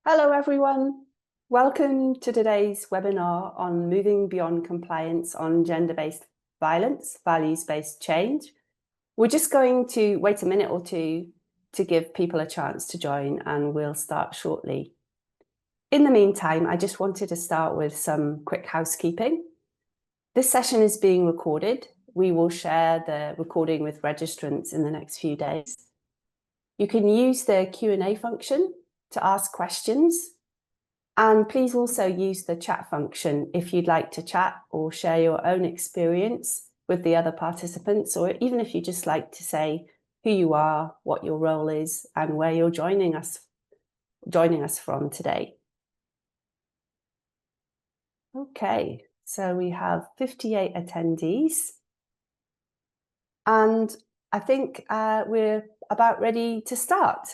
Hello, everyone. Welcome to today's webinar on moving beyond compliance on gender-based violence, values-based change. We're just going to wait a minute or two to give people a chance to join, and we'll start shortly. In the meantime, I just wanted to start with some quick housekeeping. This session is being recorded. We will share the recording with registrants in the next few days. You can use the Q&A function to ask questions. And please also use the chat function if you'd like to chat or share your own experience with the other participants, or even if you just like to say who you are, what your role is, and where you're joining us from today. Okay, so we have 58 attendees, and I think we're about ready to start.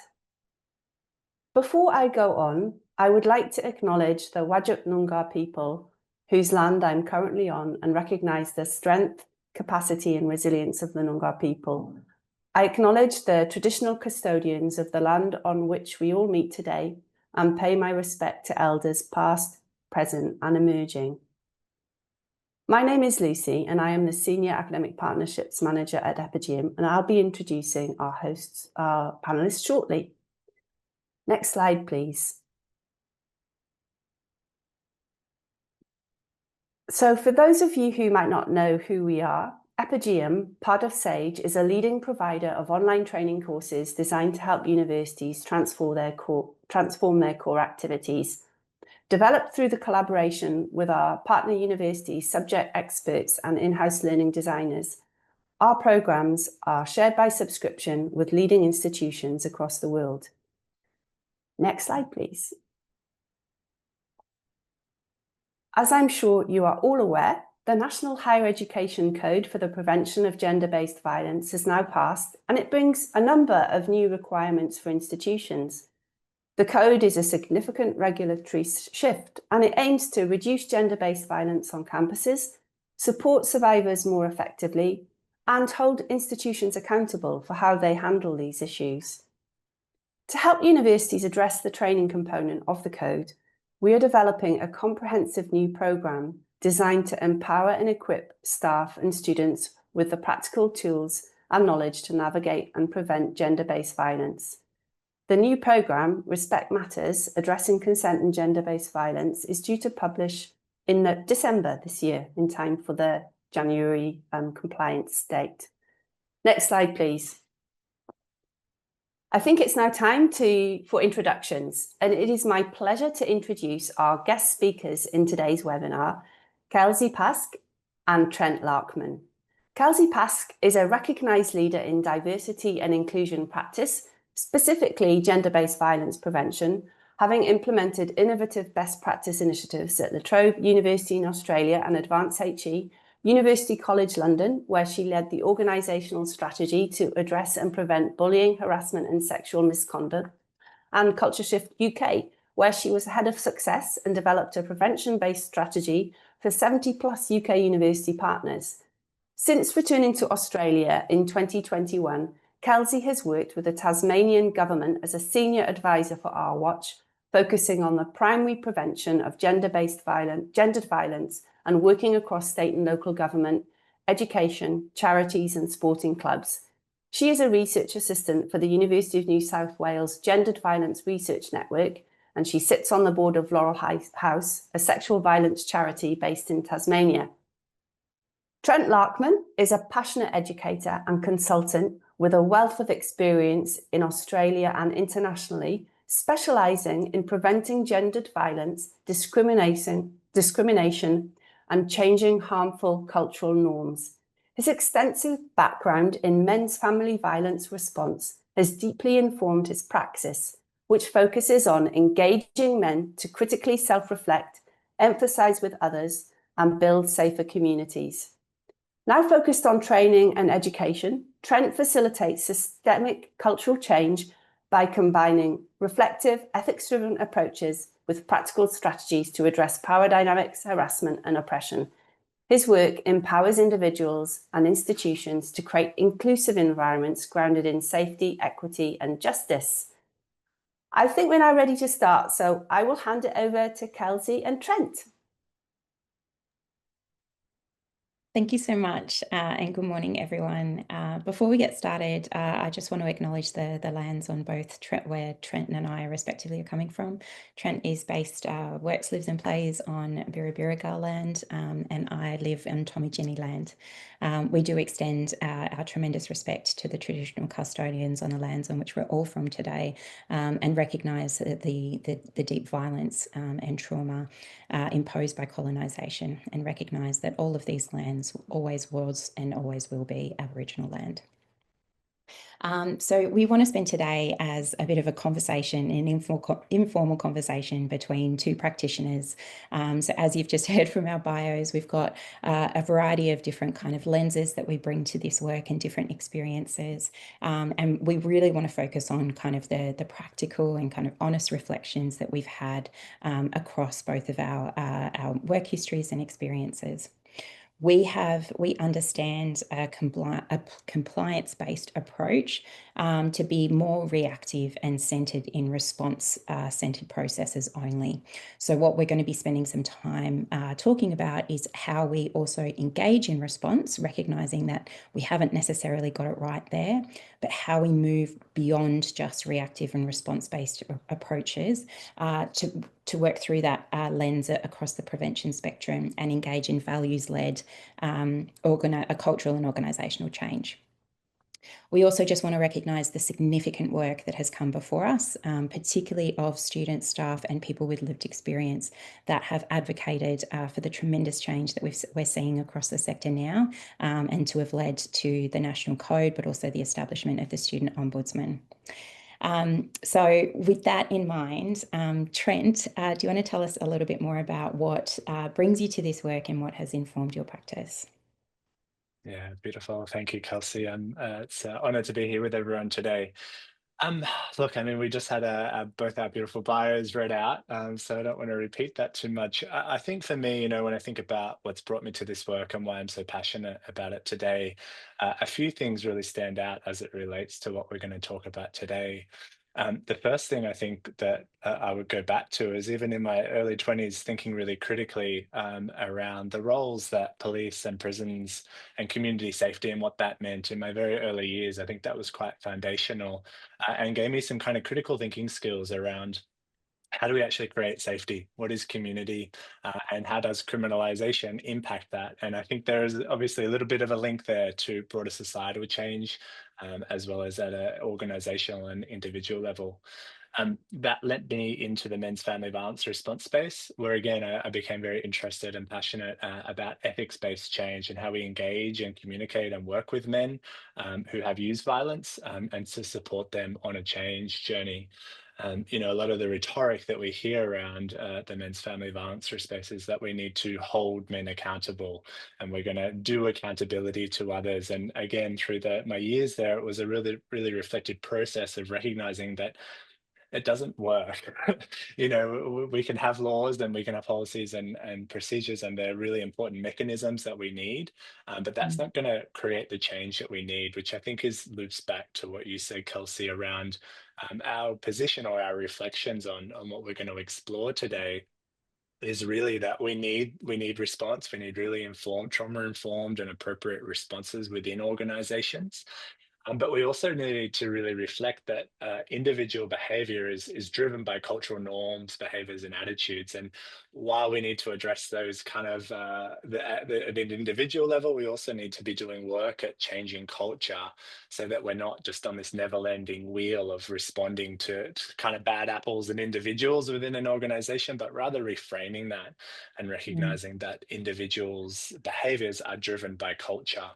Before I go on, I would like to acknowledge the Whadjuk Noongar people whose land I'm currently on and recognise the strength, capacity and resilience of the Noongar people. I acknowledge the traditional custodians of the land on which we all meet today and pay my respect to elders past, present and emerging. My name is Lucy and I am the Senior Academic Partnerships Manager at Epigeum, and I'll be introducing our panellists shortly. Next slide, please. So for those of you who might not know who we are, Epigeum, part of SAGE, is a leading provider of online training courses designed to help universities transform their core activities. Developed through the collaboration with our partner universities, subject experts and in-house learning designers, our programs are shared by subscription with leading institutions across the world. Next slide, please. As I'm sure you are all aware, the National Higher Education Code for the Prevention of Gender-Based Violence has now passed, and it brings a number of new requirements for institutions. The code is a significant regulatory shift, and it aims to reduce gender-based violence on campuses, support survivors more effectively, and hold institutions accountable for how they handle these issues. To help universities address the training component of the code, we are developing a comprehensive new programme designed to empower and equip staff and students with the practical tools and knowledge to navigate and prevent gender-based violence. The new programme, Respect Matters, Addressing Consent and Gender-Based Violence, is due to publish in December this year, in time for the January compliance date. Next slide, please. I think it's now time for introductions, and it is my pleasure to introduce our guest speakers in today's webinar, Kelsey Paske and Trent Larkman. Kelsey Paske is a recognised leader in diversity and inclusion practice, specifically gender-based violence prevention, having implemented innovative best practice initiatives at La Trobe University in Australia and Advanced HE, University College London, where she led the organisational strategy to address and prevent bullying, harassment and sexual misconduct, and Culture Shift UK, where she was head of success and developed a prevention-based strategy for 70+ UK university partners. Since returning to Australia in 2021, Kelsey has worked with the Tasmanian government as a senior advisor for Our Watch, focusing on the primary prevention of gendered violence and working across state and local government, education, charities and sporting clubs. She is a research assistant for the University of New South Wales Gendered Violence Research Network, and she sits on the board of Laurel House, a sexual violence charity based in Tasmania. Trent Larkman is a passionate educator and consultant with a wealth of experience in Australia and internationally, specialising in preventing gendered violence, discrimination and changing harmful cultural norms. His extensive background in men's family violence response has deeply informed his praxis, which focuses on engaging men to critically self-reflect, emphasise with others, and build safer communities. Now focused on training and education, Trent facilitates systemic cultural change by combining reflective, ethics-driven approaches with practical strategies to address power dynamics, harassment, and oppression. His work empowers individuals and institutions to create inclusive environments grounded in safety, equity, and justice. I think we're now ready to start, so I will hand it over to Kelsey and Trent. Thank you so much, and good morning, everyone. Before we get started, I just want to acknowledge the lands on both where Trent and I respectively are coming from. Trent is based, works, lives and plays on Birrabirragal land, and I live on Tommy land. We do extend our tremendous respect to the traditional custodians on the lands on which we're all from today, and recognise the deep violence and trauma imposed by colonisation, and recognise that all of these lands always was and always will be Aboriginal land. So we want to spend today as a bit of a conversation, an informal conversation between two practitioners. So as you've just heard from our bios, we've got a variety of different kind of lenses that we bring to this work and different experiences. And we really want to focus on kind of the practical and kind of honest reflections that we've had across both of our work histories and experiences. We understand a compliance-based approach to be more reactive and centered in response-centered processes only. So what we're going to be spending some time talking about is how we also engage in response, recognizing that we haven't necessarily got it right there, but how we move beyond just reactive and response-based approaches to work through that lens across the prevention spectrum and engage in values-led a cultural and organisational change. We also just want to recognise the significant work that has come before us, particularly of students, staff and people with lived experience that have advocated for the tremendous change that we're seeing across the sector now, and to have led to the National Code, but also the establishment of the Student Ombudsman. So with that in mind, Trent, do you want to tell us a little bit more about what brings you to this work and what has informed your practice? Yeah, beautiful. Thank you, Kelsey. It's an honor to be here with everyone today. Um, Look, I mean, we just had both our beautiful bios read out, so I don't want to repeat that too much. I think for me, when I think about what's brought me to this work and why I'm so passionate about it today, a few things really stand out as it relates to what we're going to talk about today. The first thing I think that I would go back to is even in my early 20s, thinking really critically around the roles that police and prisons and community safety and what that meant in my very early years. I think that was quite foundational and gave me some kind of critical thinking skills around how do we actually create safety? What is community? And how does criminalization impact that? And I think there is obviously a little bit of a link there to broader societal change, as well as at an organizational and individual level. That led me into the men's family violence response space, where again, I became very interested and passionate about ethics-based change and how we engage and communicate and work with men who have used violence and to support them on a change journey. A lot of the rhetoric that we hear around the men's family violence space is that we need to hold men accountable and we're going to do accountability to others. And again, through my years there, it was a really, really reflective process of recognizing that it doesn't work. We can have laws and we can have policies and procedures, and they're really important mechanisms that we need. But that's not going to create the change that we need, which I think is loops back to what you said, Kelsey, around our position or our reflections on what we're going to explore today. Is really that we need response. We need really informed, trauma informed, and appropriate responses within organizations. But we also need to really reflect that individual behavior is driven by cultural norms, behaviors, and attitudes. And while we need to address those kind of at an individual level, we also need to be doing work at changing culture so that we're not just on this never-ending wheel of responding to kind of bad apples and individuals within an organization, but rather reframing that and Mm. recognizing that individuals' behaviors are driven by culture.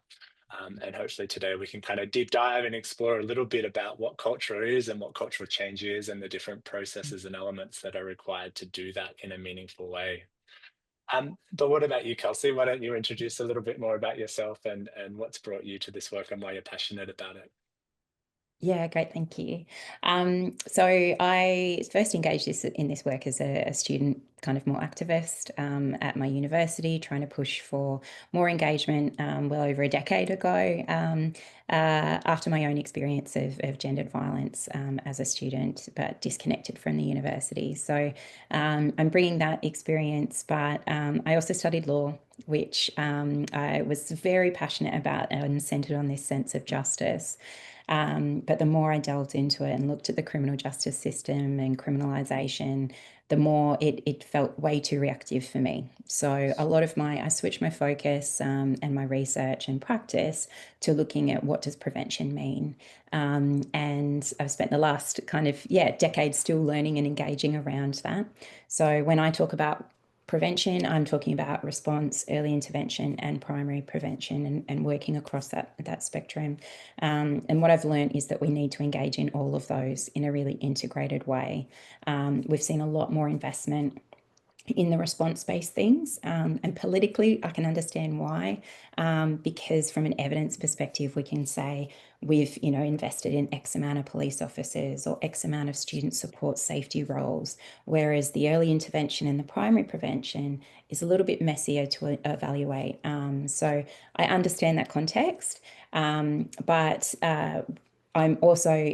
And hopefully today we can kind of deep dive and explore a little bit about what culture is and what cultural change is and the different processes and elements that are required to do that in a meaningful way. But what about you, Kelsey? Why don't you introduce a little bit more about yourself and what's brought you to this work and why you're passionate about it? Yeah, great, thank you. So I first engaged in this work as a student, kind of more activist at my university, trying to push for more engagement well over a decade ago, after my own experience of gendered violence as a student, but disconnected from the university. So I'm bringing that experience, but I also studied law, which I was very passionate about and centered on this sense of justice. But the more I delved into it and looked at the criminal justice system and criminalisation, the more it felt way too reactive for me. So I switched my focus and my research and practice to looking at what does prevention mean. And I've spent the last decade still learning and engaging around that. So when I talk about prevention, I'm talking about response, early intervention, and primary prevention, and working across that spectrum. And what I've learned is that we need to engage in all of those in a really integrated way. We've seen a lot more investment in the response-based things. And politically, I can understand why, because from an evidence perspective, we can say we've, invested in X amount of police officers or X amount of student support safety roles, whereas the early intervention and the primary prevention is a little bit messier to evaluate. So I understand that context, but I'm also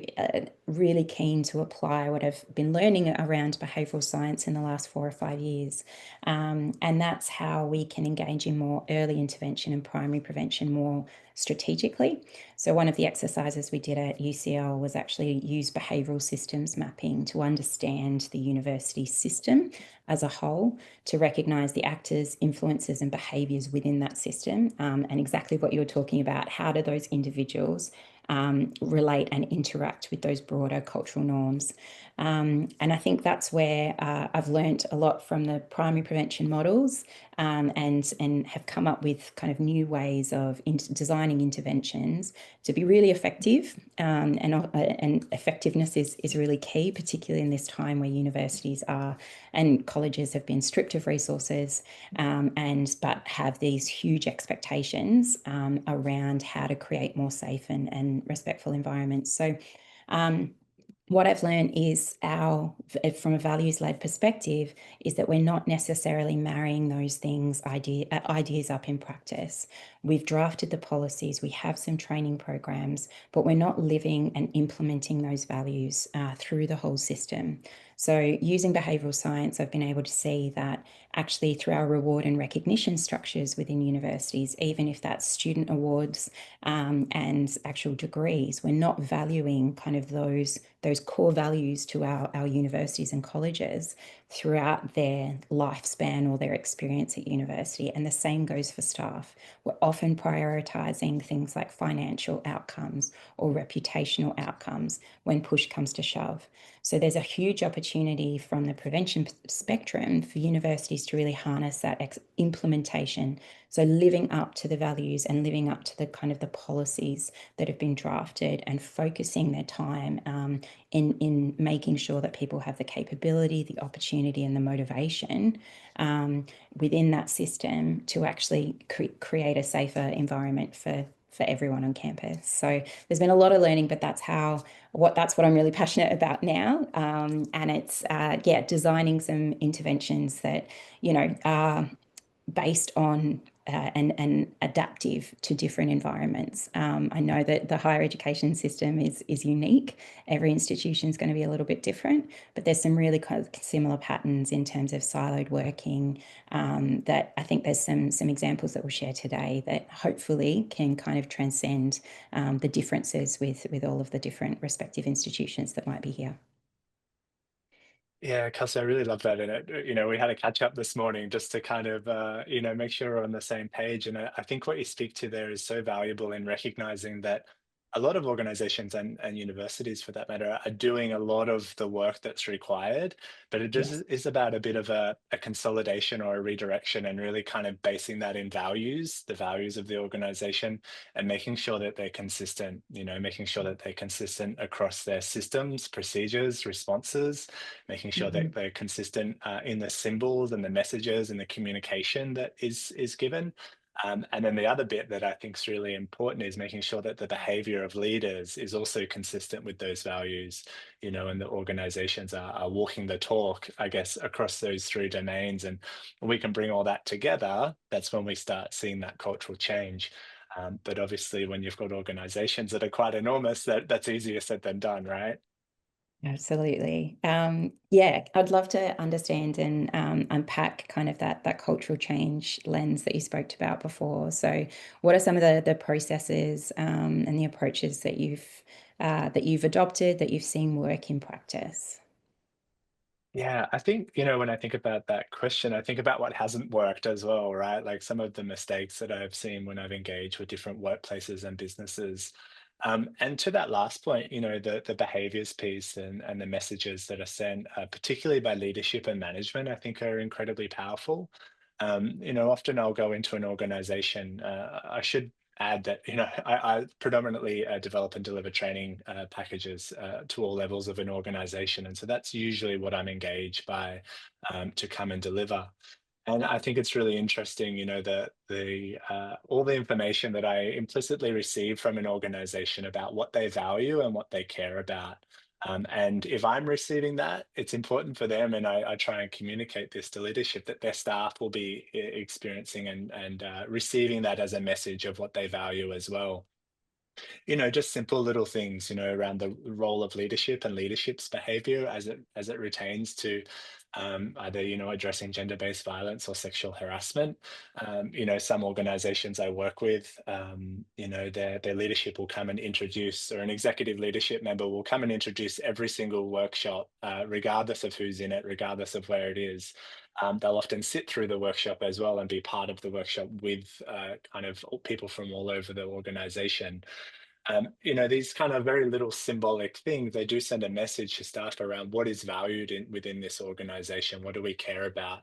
really keen to apply what I've been learning around behavioural science in the last 4 or 5 years. And that's how we can engage in more early intervention and primary prevention more strategically. So one of the exercises we did at UCL was actually use behavioural systems mapping to understand the university system as a whole, to recognise the actors, influences and behaviours within that system, and exactly what you were talking about. How do those individuals relate and interact with those broader cultural norms? And I think that's where I've learnt a lot from the primary prevention models, and have come up with kind of new ways of designing interventions to be really effective. And effectiveness is really key, particularly in this time where universities are and colleges have been stripped of resources, but have these huge expectations around how to create more safe and respectful environments. So what I've learned is from a values-led perspective, is that we're not necessarily marrying those things, ideas up in practice. We've drafted the policies, we have some training programs, but we're not living and implementing those values through the whole system. So using behavioural science, I've been able to see that actually through our reward and recognition structures within universities, even if that's student awards and actual degrees, we're not valuing kind of those core values to our universities and colleges throughout their lifespan or their experience at university. And the same goes for staff. We're often prioritising things like financial outcomes or reputational outcomes when push comes to shove. So there's a huge opportunity from the prevention spectrum for universities to really harness that implementation. So living up to the values and living up to the kind of the policies that have been drafted, and focusing their time in making sure that people have the capability, the opportunity and the motivation within that system to actually create a safer environment for everyone on campus. So there's been a lot of learning, but that's what I'm really passionate about now. And it's designing some interventions that are based on and adaptive to different environments. I know that the higher education system is unique. Every institution is going to be a little bit different, but there's some really kind of similar patterns in terms of siloed working, that I think there's some examples that we'll share today that hopefully can kind of transcend the differences with all of the different respective institutions that might be here. Yeah, Kelsey, I really love that. And we had a catch up this morning just to kind of, make sure we're on the same page. And I think what you speak to there is so valuable in recognizing that a lot of organizations and universities, for that matter, are doing a lot of the work that's required, but it just Yes. is about a bit of a consolidation or a redirection, and really kind of basing that in values, the values of the organization, and making sure that they're consistent, making sure that they're consistent across their systems, procedures, responses, making sure that Mhm. they're consistent in the symbols and the messages and the communication that is given. And then the other bit that I think is really important is making sure that the behavior of leaders is also consistent with those values, and the organizations are walking the talk, I guess, across those three domains. And when we can bring all that together, that's when we start seeing that cultural change. But obviously, when you've got organizations that are quite enormous, that's easier said than done, right? Absolutely. Yeah, I'd love to understand and unpack kind of that cultural change lens that you spoke about before. So, what are some of the processes and the approaches that you've adopted that you've seen work in practice? Yeah, I think, when I think about that question, I think about what hasn't worked as well, right? Like some of the mistakes that I've seen when I've engaged with different workplaces and businesses. And to that last point, the behaviors piece and the messages that are sent, particularly by leadership and management, I think are incredibly powerful. Often I'll go into an organization. I should add that I predominantly develop and deliver training packages to all levels of an organization, and so that's usually what I'm engaged by to come and deliver. And I think it's really interesting, the all the information that I implicitly receive from an organization about what they value and what they care about. And if I'm receiving that, it's important for them, and I try and communicate this to leadership that their staff will be experiencing and receiving that as a message of what they value as well. Just simple little things, around the role of leadership and leadership's behavior as it retains to either, addressing gender-based violence or sexual harassment. Some organizations I work with, their leadership will come and introduce, or an executive leadership member will come and introduce every single workshop, regardless of who's in it, regardless of where it is. They'll often sit through the workshop as well and be part of the workshop with kind of people from all over the organization. These kind of very little symbolic things, they do send a message to staff around what is valued within this organization. What do we care about?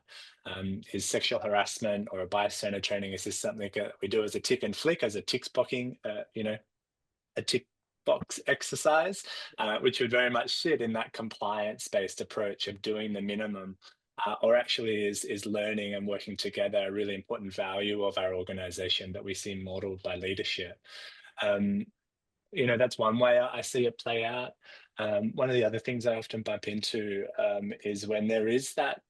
Is sexual harassment or a bystander training, is this something that we do as a tick and flick, as a tick boxing, a tick box exercise, which would very much sit in that compliance-based approach of doing the minimum, or actually is learning and working together a really important value of our organization that we see modeled by leadership. Um, that's one way I see it play out. One of the other things I often bump into is when there is that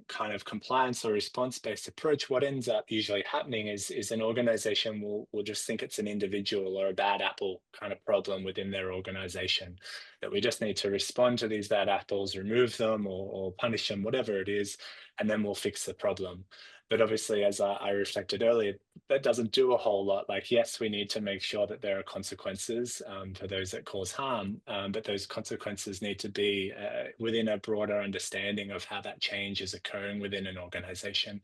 kind of compliance or response-based approach. What ends up usually happening is an organization will just think it's an individual or a bad apple kind of problem within their organization, that we just need to respond to these bad apples, remove them or punish them, whatever it is, and then we'll fix the problem. But obviously, as I reflected earlier, that doesn't do a whole lot. Like, yes, we need to make sure that there are consequences for those that cause harm, but those consequences need to be within a broader understanding of how that change is occurring within an organization.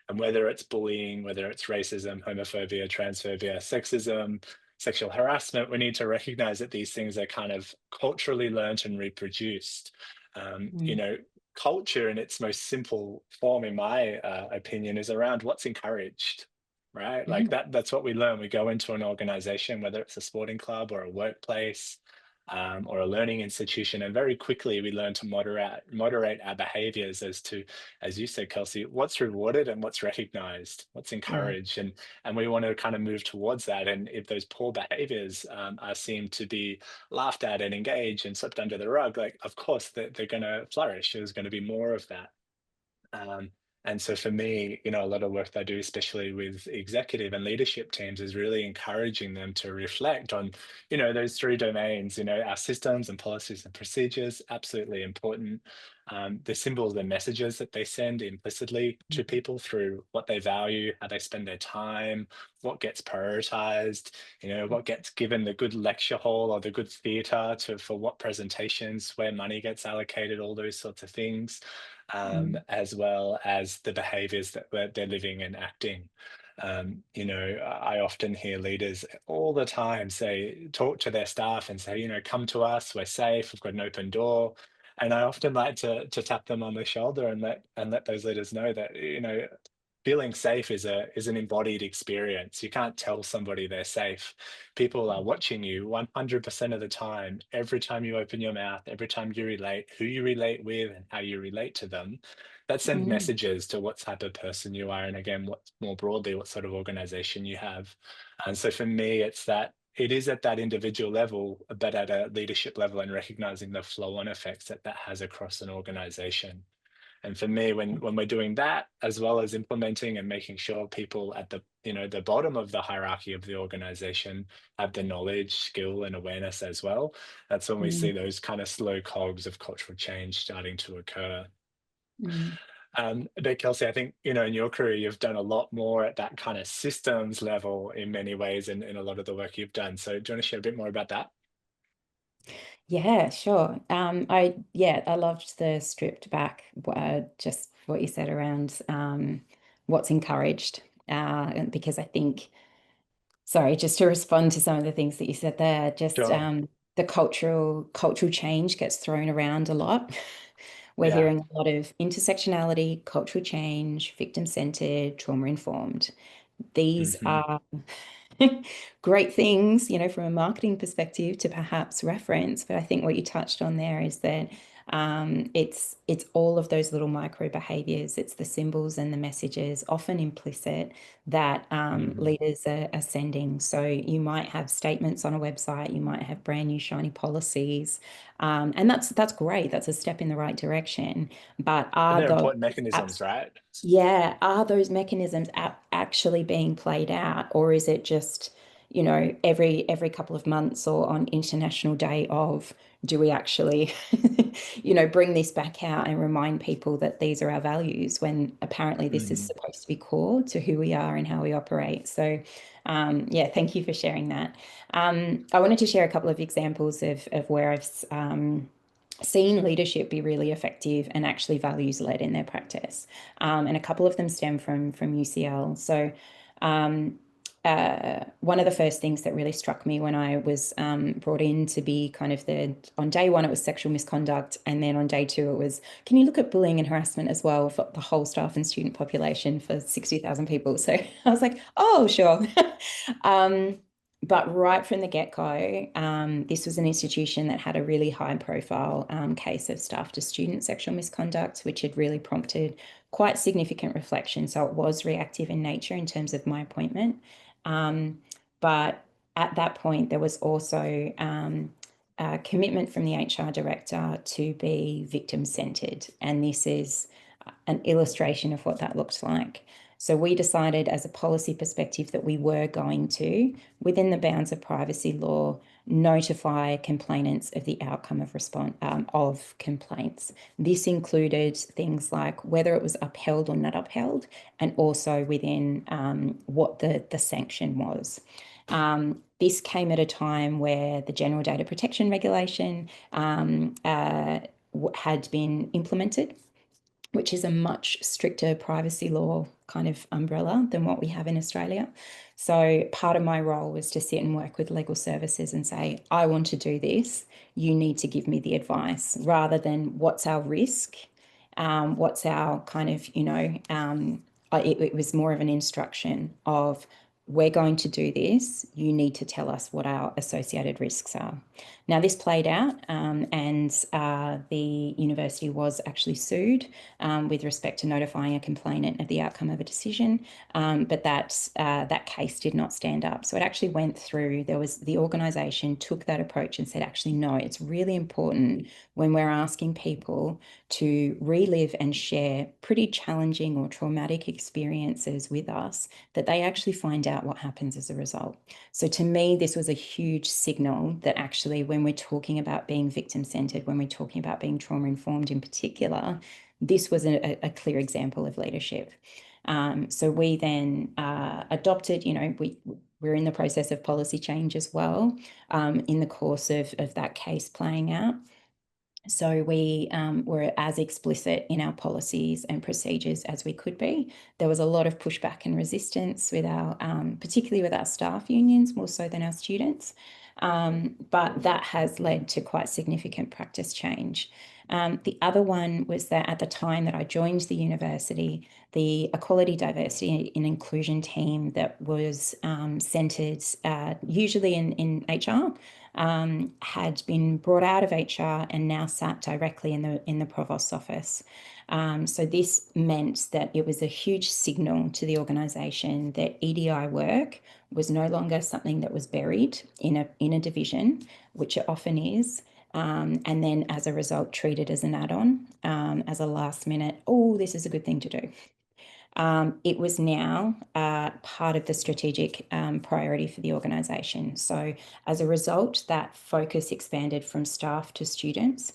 And whether it's bullying, whether it's racism, homophobia, transphobia, sexism, sexual harassment, we need to recognize that these things are kind of culturally learnt and reproduced. Um, you Mm, know, Culture in its most simple form, in my opinion, is around what's encouraged, right? Like mhm, that's what we learn. We go into an organization, whether it's a sporting club or a workplace, or a learning institution, and very quickly we learn to moderate our behaviors as to, as you said, Kelsey, what's rewarded and what's recognized, what's yeah. encouraged, and we want to kind of move towards that. And if those poor behaviors are seen to be laughed at and engaged and swept under the rug, like of course they're going to flourish. There's going to be more of that. Um, and so for me, a lot of work that I do, especially with executive and leadership teams, is really encouraging them to reflect on, those three domains, our systems and policies and procedures, absolutely important. The symbols and messages that they send implicitly to Mhm, people through what they value, how they spend their time, what gets prioritized, what gets given the good lecture hall or the good theatre to for what presentations, where money gets allocated, all those sorts of things, mm, as well as the behaviors that they're living and acting. I often hear leaders all the time talk to their staff and say, come to us, we're safe, we've got an open door. And I often like to tap them on the shoulder and let those leaders know that, feeling safe is an embodied experience. You can't tell somebody they're safe. People are watching you 100% of the time. Every time you open your mouth, every time you relate, who you relate with and how you relate to them, that sends Mm, messages to what type of person you are, and again, what more broadly, what sort of organization you have. And so for me, it's that it is at that individual level, but at a leadership level, and recognizing the flow-on effects that that has across an organization. And for me, when we're doing that, as well as implementing and making sure people at the, the bottom of the hierarchy of the organization have the knowledge, skill, and awareness as well, that's when we mm, see those kind of slow cogs of cultural change starting to occur. mm. But Kelsey, I think, in your career, you've done a lot more at that kind of systems level in many ways, and in a lot of the work you've done. So do you want to share a bit more about that? Yeah, sure. I loved the stripped back, just what you said around what's encouraged, because I think, sorry, just to respond to some of the things that you said there, just Sure. the cultural change gets thrown around a lot. We're Yeah. hearing a lot of intersectionality, cultural change, victim-centered, trauma-informed. These Hmm. are great things, from a marketing perspective to perhaps reference. But I think what you touched on there is that it's all of those little micro behaviors. It's the symbols and the messages, often implicit, that Hmm. leaders are sending. So you might have statements on a website, you might have brand new shiny policies, and that's great. That's a step in the right direction. But But are they're those important mechanisms, right? yeah, are those mechanisms actually being played out, or is it just, every couple of months or on International Day of, do we actually, bring this back out and remind people that these are our values when apparently this is Mm. supposed to be core to who we are and how we operate. So, yeah, thank you for sharing that. I wanted to share a couple of examples of where I've seen leadership be really effective and actually values led in their practice. And a couple of them stem from UCL. So, one of the first things that really struck me when I was brought in to be kind of on day one, it was sexual misconduct. And then on day two, it was, can you look at bullying and harassment as well for the whole staff and student population for 60,000 people? So I was like, oh, sure. um, but right from the get-go, this was an institution that had a really high-profile case of staff to student sexual misconduct, which had really prompted quite significant reflection. So it was reactive in nature in terms of my appointment. But at that point, there was also a commitment from the HR director to be victim-centered. And this is an illustration of what that looks like. So we decided as a policy perspective that we were going to, within the bounds of privacy law, notify complainants of the outcome of response of complaints. This included things like whether it was upheld or not upheld, and also within what the sanction was. This came at a time where the General Data Protection Regulation had been implemented, which is a much stricter privacy law kind of umbrella than what we have in Australia. So part of my role was to sit and work with legal services and say, I want to do this. You need to give me the advice, rather than what's our risk, what's our kind of, it was more of an instruction of, we're going to do this. You need to tell us what our associated risks are. Now, this played out, and the university was actually sued with respect to notifying a complainant of the outcome of a decision, but that case did not stand up. So it actually went through. The organisation took that approach and said, actually, no, it's really important when we're asking people to relive and share pretty challenging or traumatic experiences with us, that they actually find out what happens as a result. So to me, this was a huge signal that actually, when we're talking about being victim-centered, when we're talking about being trauma-informed in particular, this was a clear example of leadership. So we then adopted, we're in the process of policy change as well, in the course of that case playing out. So we were as explicit in our policies and procedures as we could be. There was a lot of pushback and resistance with particularly with our staff unions, more so than our students. But that has led to quite significant practice change. The other one was that at the time that I joined the university, the equality, diversity and inclusion team that was centred usually in HR had been brought out of HR and now sat directly in the provost's office. So this meant that it was a huge signal to the organisation that EDI work was no longer something that was buried in a division, which it often is. And then as a result treated as an add-on, as a last minute, oh, this is a good thing to do. It was now part of the strategic priority for the organisation. So as a result, that focus expanded from staff to students.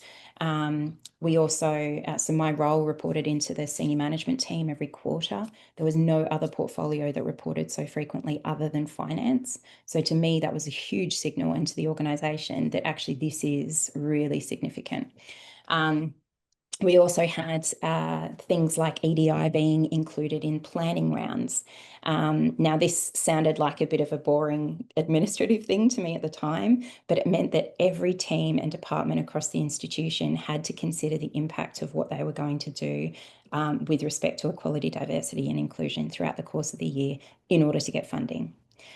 We also, so my role reported into the senior management team every quarter. There was no other portfolio that reported so frequently other than finance. So to me, that was a huge signal into the organisation that actually this is really significant. We also had things like EDI being included in planning rounds. Now, this sounded like a bit of a boring administrative thing to me at the time, but it meant that every team and department across the institution had to consider the impact of what they were going to do with respect to equality, diversity and inclusion throughout the course of the year in order to get funding.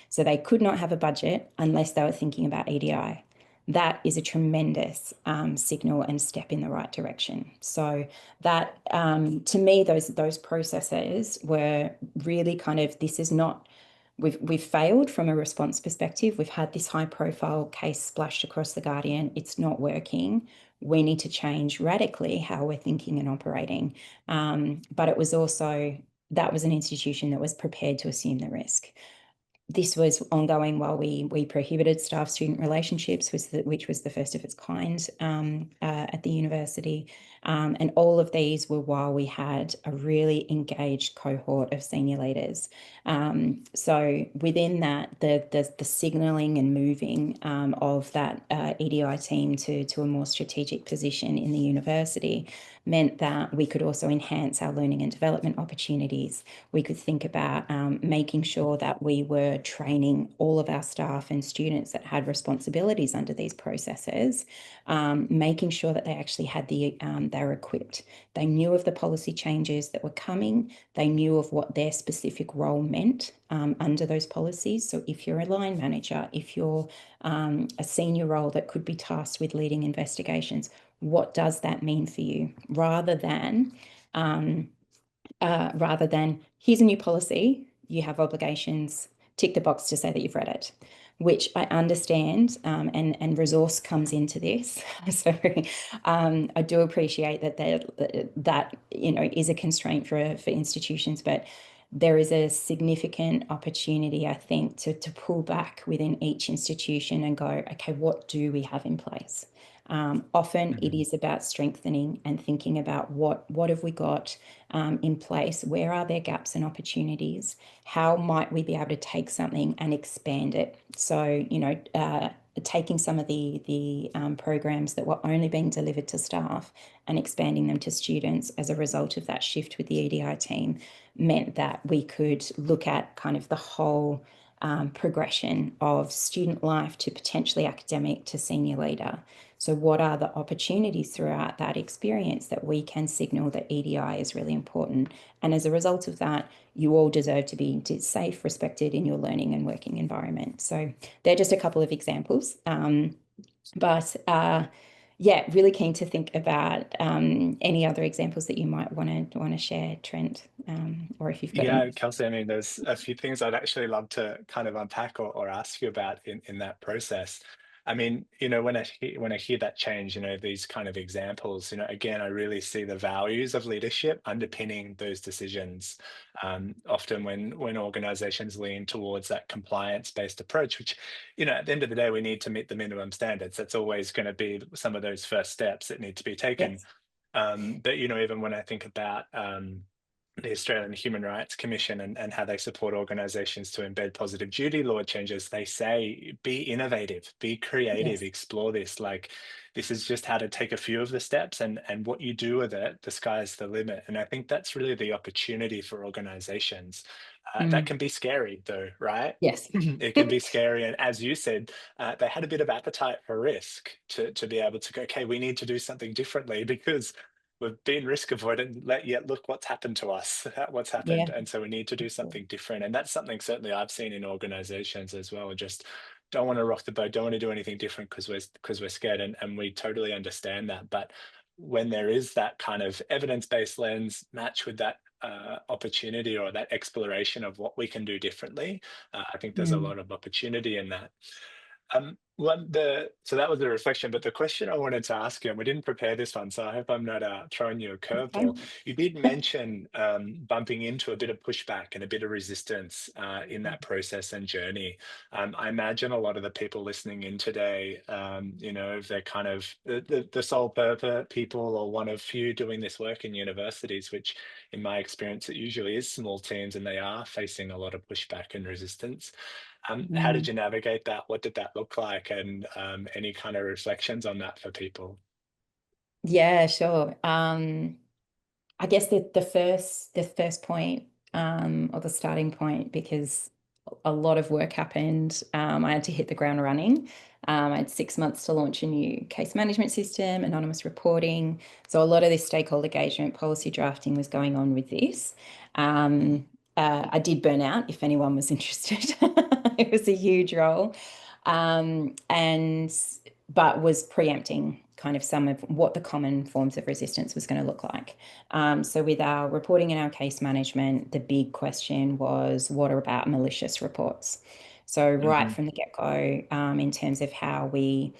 So they could not have a budget unless they were thinking about EDI. That is a tremendous signal and step in the right direction. So that, to me, those processes were really kind of, this is not, we've failed from a response perspective. We've had this high profile case splashed across the Guardian. It's not working. We need to change radically how we're thinking and operating. But it was also, that was an institution that was prepared to assume the risk. This was ongoing while we prohibited staff-student relationships, which was the first of its kind at the university. And all of these were while we had a really engaged cohort of senior leaders. So within that, the signalling and moving of that EDI team to a more strategic position in the university meant that we could also enhance our learning and development opportunities. We could think about making sure that we were training all of our staff and students that had responsibilities under these processes, making sure that they actually had they were equipped. They knew of the policy changes that were coming. They knew of what their specific role meant under those policies. So if you're a line manager, if you're a senior role that could be tasked with leading investigations, what does that mean for you? Rather than here's a new policy, you have obligations, tick the box to say that you've read it, which I understand, and resource comes into this. So I do appreciate that is a constraint for institutions, but there is a significant opportunity, I think, to pull back within each institution and go, okay, what do we have in place? Often it is about strengthening and thinking about what have we got in place, where are there gaps and opportunities, how might we be able to take something and expand it. So, taking some of the programs that were only being delivered to staff and expanding them to students as a result of that shift with the EDI team meant that we could look at kind of the whole progression of student life to potentially academic to senior leader. So what are the opportunities throughout that experience that we can signal that EDI is really important? And as a result of that, you all deserve to be safe, respected in your learning and working environment. So they're just a couple of examples. Yeah, really keen to think about any other examples that you might want to share, Trent, or if you've got any. Kelsey, I mean, there's a few things I'd actually love to kind of unpack or ask you about in that process. I mean, when I hear that change, these kind of examples, again, I really see the values of leadership underpinning those decisions. Often when organizations lean towards that compliance-based approach, which, at the end of the day, we need to meet the minimum standards. That's always going to be some of those first steps that need to be taken. Yes. But, even when I think about the Australian Human Rights Commission and how they support organisations to embed positive duty law changes, they say be innovative, be creative, Yes. explore this. Like, this is just how to take a few of the steps, and what you do with it, the sky's the limit. And I think that's really the opportunity for organisations. That can be scary, though, right? Yes. It can be scary, and as you said, they had a bit of appetite for risk to be able to go, okay, we need to do something differently because we've been risk avoidant, yet look what's happened to us, what's happened. Yeah. And so we need to do something different. And that's something certainly I've seen in organizations as well. Just don't want to rock the boat, don't want to do anything different because we're scared. And we totally understand that. But when there is that kind of evidence-based lens matched with that opportunity or that exploration of what we can do differently, I think there's a Mm. lot of opportunity in that. So that was the reflection, but the question I wanted to ask you, and we didn't prepare this one, so I hope I'm not throwing you a Okay. curveball. You did mention bumping into a bit of pushback and a bit of resistance in that process and journey. I imagine a lot of the people listening in today, if they're kind of the sole purpose people or one of few doing this work in universities, which in my experience, it usually is small teams and they are facing a lot of pushback and resistance. How did Mm. you navigate that? What did that look like? And any kind of reflections on that for people? Yeah, sure. I guess the first point, or the starting point, because a lot of work happened. I had to hit the ground running. I had 6 months to launch a new case management system, anonymous reporting. So a lot of this stakeholder engagement, policy drafting was going on with this. I did burn out, if anyone was interested. It was a huge role. And but was preempting kind of some of what the common forms of resistance was going to look like. So with our reporting and our case management, the big question was, what about malicious reports? So right Hmm. from the get-go, in terms of how we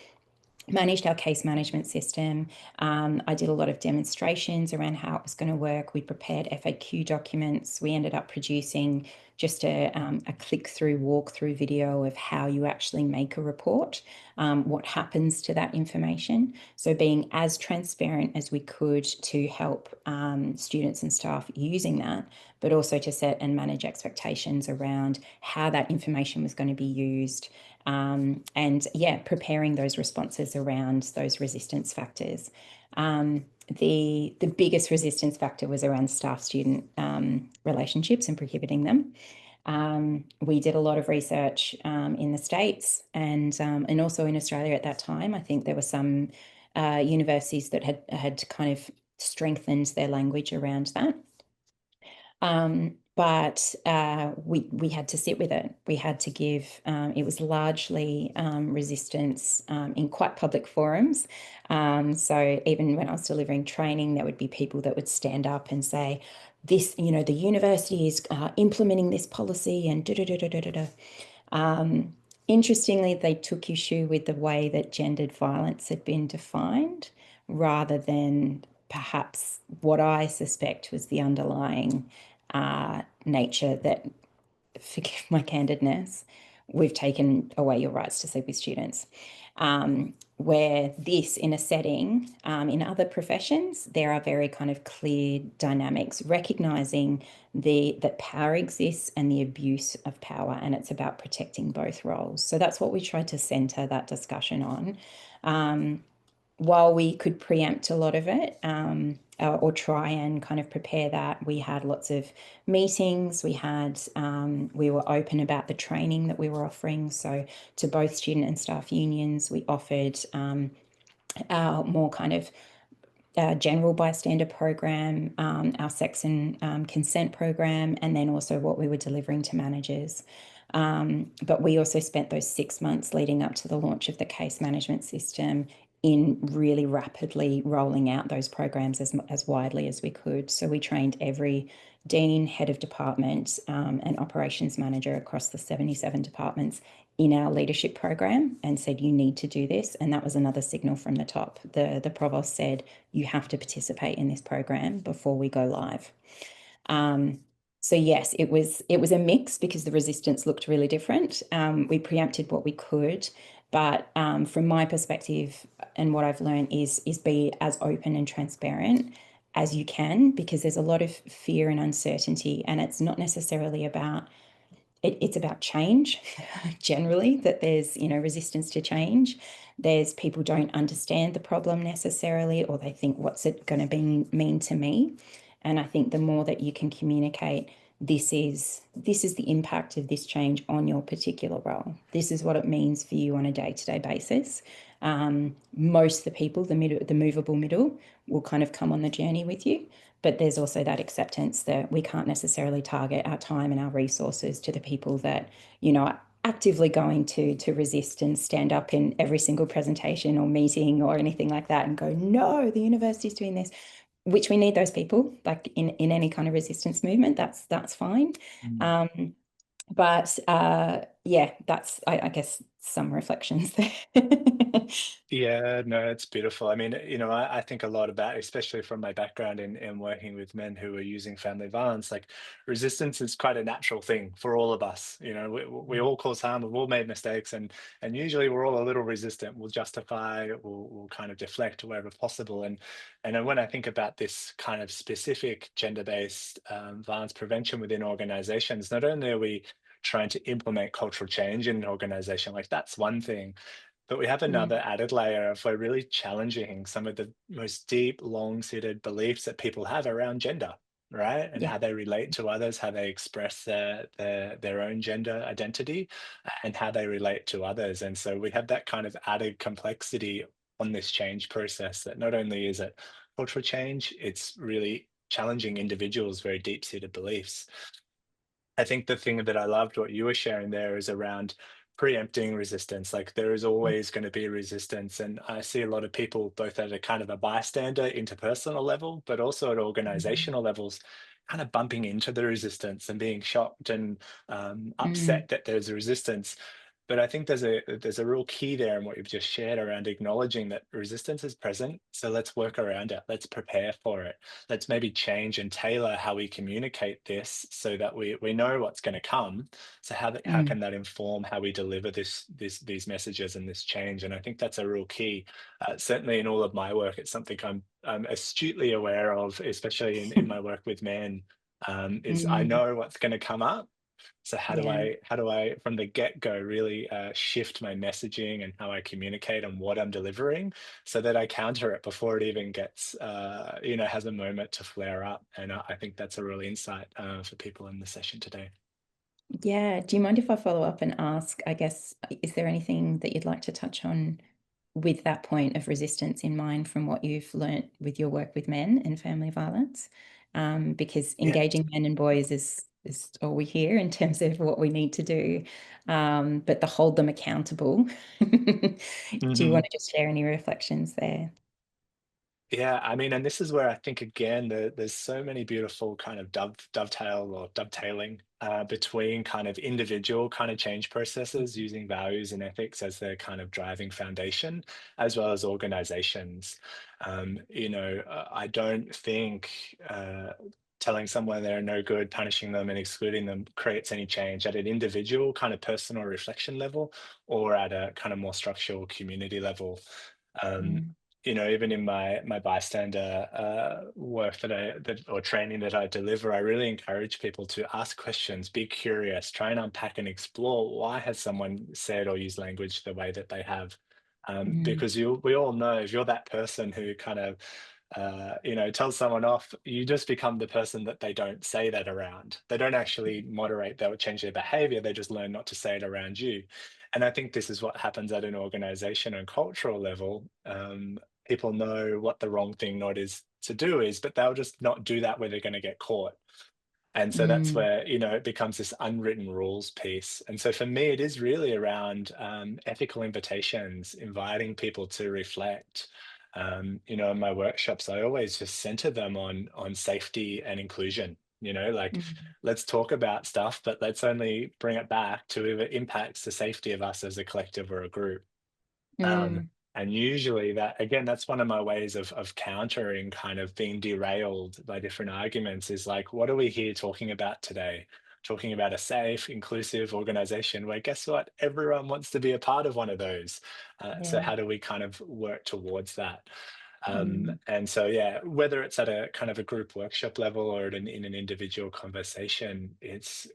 managed our case management system. I did a lot of demonstrations around how it was going to work. We prepared FAQ documents. We ended up producing just a click-through, walk-through video of how you actually make a report, what happens to that information. So being as transparent as we could to help students and staff using that, but also to set and manage expectations around how that information was going to be used. And yeah, preparing those responses around those resistance factors. The biggest resistance factor was around staff-student relationships and prohibiting them. We did a lot of research in the States and also in Australia at that time. I think there were some universities that had kind of strengthened their language around that. But we had to sit with it. We had to give, it was largely resistance in quite public forums. So even when I was delivering training, there would be people that would stand up and say, this, the university is implementing this policy and da da da da da da. Interestingly, they took issue with the way that gendered violence had been defined rather than perhaps what I suspect was the underlying nature that, forgive my candidness, we've taken away your rights to sleep with students. Where this, in a setting, in other professions, there are very kind of clear dynamics, recognizing that power exists and the abuse of power, and it's about protecting both roles. So that's what we tried to center that discussion on. While we could preempt a lot of it, or try and kind of prepare that, we had lots of meetings. We were open about the training that we were offering. So to both student and staff unions, we offered our more kind of general bystander program, our sex and consent program, and then also what we were delivering to managers. But we also spent those 6 months leading up to the launch of the case management system in really rapidly rolling out those programs as widely as we could. So we trained every dean, head of department, and operations manager across the 77 departments in our leadership program and said, you need to do this. And that was another signal from the top. The provost said, you have to participate in this program before we go live. So yes, it was a mix because the resistance looked really different. We preempted what we could, but from my perspective and what I've learned is be as open and transparent as you can, because there's a lot of fear and uncertainty, and it's not necessarily about it's about change generally, that there's, resistance to change. There's people don't understand the problem necessarily, or they think, what's it going to be mean to me? And I think the more that you can communicate, this is the impact of this change on your particular role. This is what it means for you on a day-to-day basis. Most of the people, the movable middle, will kind of come on the journey with you. But there's also that acceptance that we can't necessarily target our time and our resources to the people that, are actively going to resist and stand up in every single presentation or meeting or anything like that and go, no, the university's doing this, which we need those people, like in any kind of resistance movement. That's fine. But yeah, that's I guess some reflections there. Yeah, no, it's beautiful. I mean, I think a lot about, especially from my background in working with men who are using family violence, like resistance is quite a natural thing for all of us. We all cause harm, we've all made mistakes, and usually we're all a little resistant. We'll justify, we'll kind of deflect wherever possible. And then when I think about this kind of specific gender-based violence prevention within organizations, not only are we trying to implement cultural change in an organization, like that's one thing, but we have another added layer of we're really challenging some of the most deep, long-seated beliefs that people have around gender, right? And Yeah. how they relate to others, how they express their own gender identity, and how they relate to others. And so we have that kind of added complexity on this change process, that not only is it cultural change, it's really challenging individuals' very deep-seated beliefs. I think the thing that I loved what you were sharing there is around preempting resistance. Like there is always going to be resistance. And I see a lot of people both at a kind of a bystander interpersonal level, but also at organizational levels, kind of bumping into the resistance and being shocked and upset that there's a resistance. But I think there's a real key there in what you've just shared around acknowledging that resistance is present. So let's work around it. Let's prepare for it. Let's maybe change and tailor how we communicate this so that we know what's going to come. So how can that inform how we deliver these messages and this change? And I think that's a real key. Certainly in all of my work, it's something I'm astutely aware of, especially in my work with men. Is I Mm, know what's going to come up, so yeah. how do I from the get-go really shift my messaging and how I communicate and what I'm delivering so that I counter it before it even gets has a moment to flare up. And I think that's a real insight for people in the session today. Yeah. Do you mind if I follow up and ask, I guess, is there anything that you'd like to touch on with that point of resistance in mind from what you've learnt with your work with men and family violence? Because Yeah. engaging men and boys is all we hear in terms of what we need to do. But to hold them accountable. Do you want Mhm. to just share any reflections there? Yeah, I mean, and this is where I think again there's so many beautiful kind of dovetailing between kind of individual kind of change processes using values and ethics as their kind of driving foundation, as well as organizations. I don't think telling someone they're no good, punishing them and excluding them creates any change at an individual kind of personal reflection level or at a kind of more structural community level. Um, Mm, Even in my bystander work or training that I deliver, I really encourage people to ask questions, be curious, try and unpack and explore why has someone said or used language the way that they have. mm, Because we all know if you're that person who kind of tells someone off, you just become the person that they don't say that around. They don't actually moderate, they'll change their behavior, they just learn not to say it around you. And I think this is what happens at an organization and cultural level. People know what the wrong thing not is to do is, but they'll just not do that where they're going to get caught. And so that's mm, where, it becomes this unwritten rules piece. And so for me, it is really around ethical invitations, inviting people to reflect. In my workshops, I always just center them on safety and inclusion. Like mm, let's talk about stuff, but let's only bring it back to if it impacts the safety of us as a collective or a group. Um, mm, and usually that again, that's one of my ways of countering kind of being derailed by different arguments is like, what are we here talking about today? Talking about a safe, inclusive organization where guess what? Everyone wants to be a part of one of those. So yeah. how do we kind of work towards that? And so, yeah, whether it's at a kind of a group workshop level or in an individual conversation, it's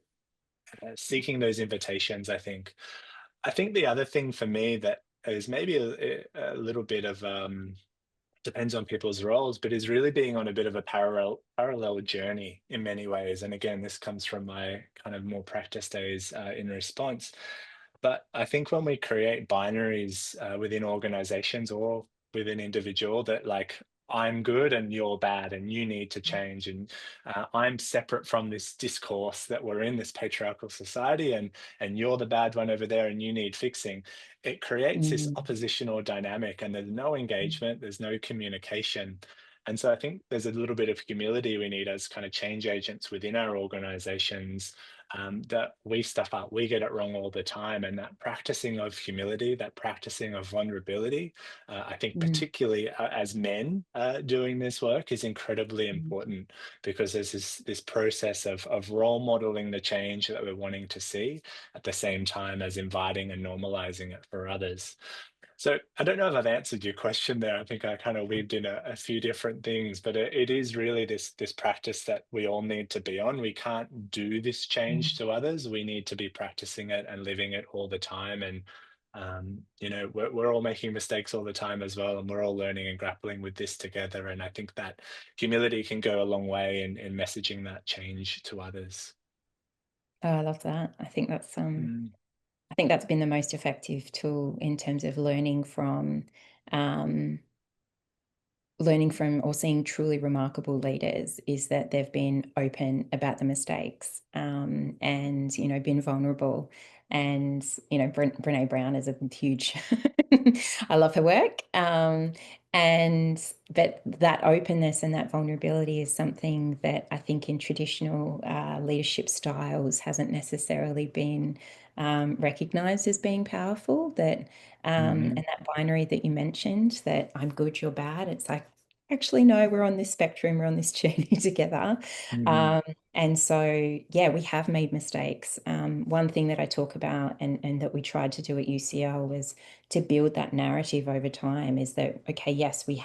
seeking those invitations. I think the other thing for me that is maybe a little bit of depends on people's roles, but is really being on a bit of a parallel journey in many ways. And again, this comes from my kind of more practice days in response. But I think when we create binaries within organizations or with an individual that like I'm good and you're bad and you need to change and I'm separate from this discourse that we're in this patriarchal society and you're the bad one over there and you need fixing, it creates this Mm, oppositional dynamic and there's no engagement, there's no communication. And so I think there's a little bit of humility we need as kind of change agents within our organizations, that we stuff up, we get it wrong all the time. And that practicing of humility, that practicing of vulnerability, I think mm, particularly as men doing this work is incredibly mm, important because there's this process of role modeling the change that we're wanting to see at the same time as inviting and normalizing it for others. So I don't know if I've answered your question there. I think I kind of weaved in a few different things, but it is really this practice that we all need to be on. We can't do this change mm. to others. We need to be practicing it and living it all the time. And you know, we're all making mistakes all the time as well, and we're all learning and grappling with this together. And I think that humility can go a long way in messaging that change to others. Oh, I love that. Mm, I think that's been the most effective tool in terms of um, learning from or seeing truly remarkable leaders is that they've been open about the mistakes, and been vulnerable. And Brene Brown is a huge I love her work. And but that openness and that vulnerability is something that I think in traditional leadership styles hasn't necessarily been recognized as being powerful. And mhm, that binary that you mentioned, that I'm good, you're bad, it's like, actually, no, we're on this spectrum, we're on this journey together. mhm, Um, and so, yeah, we have made mistakes. One thing that I talk about and that we tried to do at UCL was to build that narrative over time is that, okay, yes, we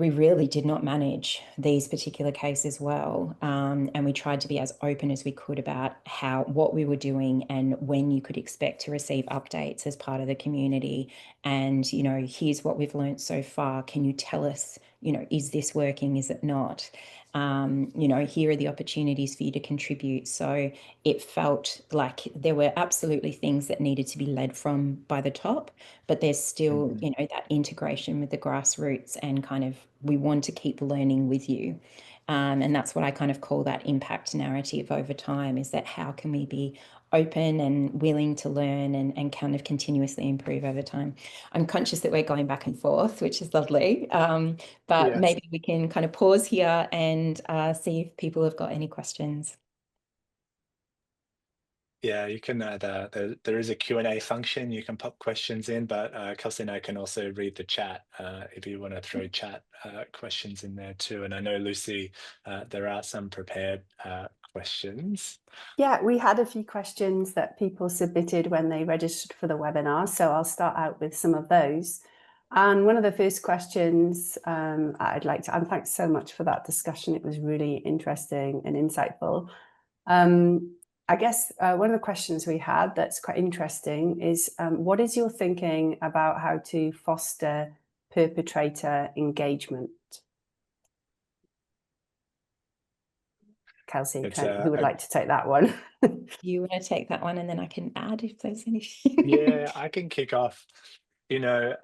really did not manage these particular cases well, and we tried to be as open as we could about what we were doing and when you could expect to receive updates as part of the community. And here's what we've learned so far. Can you tell us, is this working? Is it not? Here are the opportunities for you to contribute. So it felt like there were absolutely things that needed to be led from by the top, but there's still, mhm. that integration with the grassroots, and kind of, we want to keep learning with you. And that's what I kind of call that impact narrative over time, is that how can we be open and willing to learn and kind of continuously improve over time. I'm conscious that we're going back and forth, which is lovely. But Yes. maybe we can kind of pause here and see if people have got any questions. Yeah, you can there is a Q&A function. You can pop questions in, but Kelsey and I can also read the chat if you want to throw chat questions in there too. And I know, Lucy, there are some prepared questions. Yeah, we had a few questions that people submitted when they registered for the webinar, so I'll start out with some of those. And one of the first questions and thanks so much for that discussion. It was really interesting and insightful. I guess one of the questions we had that's quite interesting is, what is your thinking about how to foster perpetrator engagement? Kelsey, It's Trent, who would like to take that one? You want to take that one, and then I can add if there's anything. yeah, I can kick off. You know,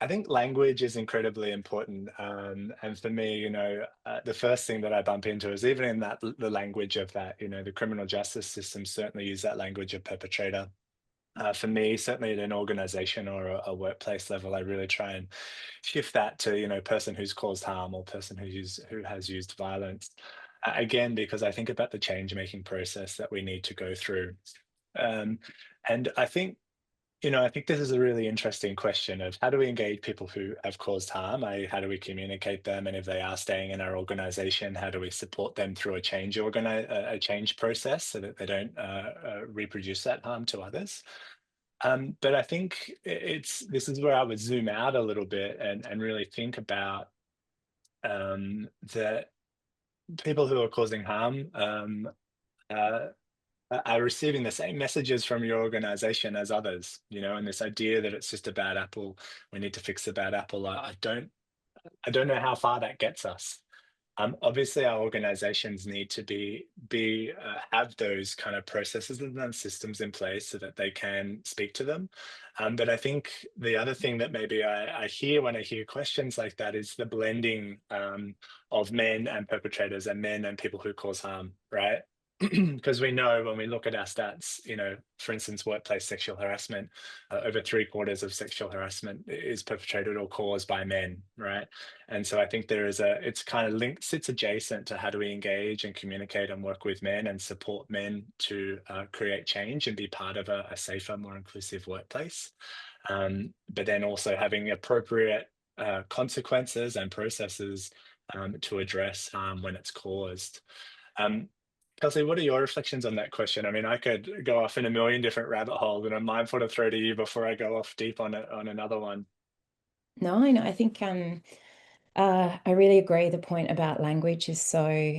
I think language is incredibly important. And for me, the first thing that I bump into is even in the language of that, the criminal justice system certainly use that language of perpetrator. For me, certainly at an organization or a workplace level, I really try and shift that to, person who's caused harm or person who has used violence. Again, because I think about the change making process that we need to go through. Um, and I think this is a really interesting question of how do we engage people who have caused harm? How do we communicate them? And if they are staying in our organization, how do we support them through a change process so that they don't reproduce that harm to others? But I think this is where I would zoom out a little bit and really think about that people who are causing harm uh, are receiving the same messages from your organization as others, and this idea that it's just a bad apple, we need to fix the bad apple. I don't know how far that gets us. Obviously, our organizations need to have those kind of processes and systems in place so that they can speak to them. But I think the other thing that maybe I hear when I hear questions like that is the blending of men and perpetrators and men and people who cause harm, right? Because we know when we look at our stats, for instance, workplace sexual harassment, over 3/4 of sexual harassment is perpetrated or caused by men, right? And so I think it's kind of linked, sits adjacent to how do we engage and communicate and work with men and support men to create change and be part of a safer, more inclusive workplace. But then also having appropriate consequences and processes to address harm when it's caused. Kelsey, what are your reflections on that question? I mean, I could go off in a million different rabbit holes, and I'm mindful to throw to you before I go off deep on another one. No, I think I really agree. The point about language is so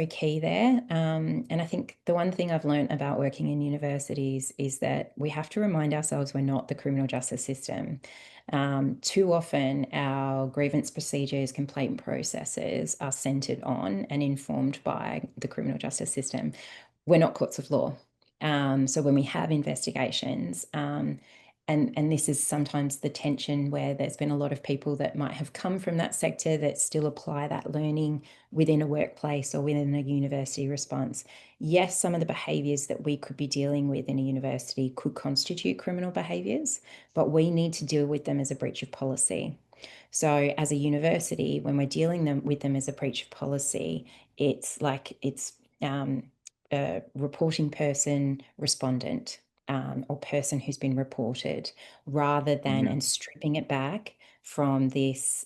key there. And I think the one thing I've learned about working in universities is that we have to remind ourselves we're not the criminal justice system. Too often, our grievance procedures, complaint processes are centered on and informed by the criminal justice system. We're not courts of law. So when we have investigations, and this is sometimes the tension where there's been a lot of people that might have come from that sector that still apply that learning within a workplace or within a university response. Yes, some of the behaviours that we could be dealing with in a university could constitute criminal behaviours, but we need to deal with them as a breach of policy. So as a university, when we're dealing with them as a breach of policy, it's a reporting person, respondent, or person who's been reported, rather than and stripping it back from this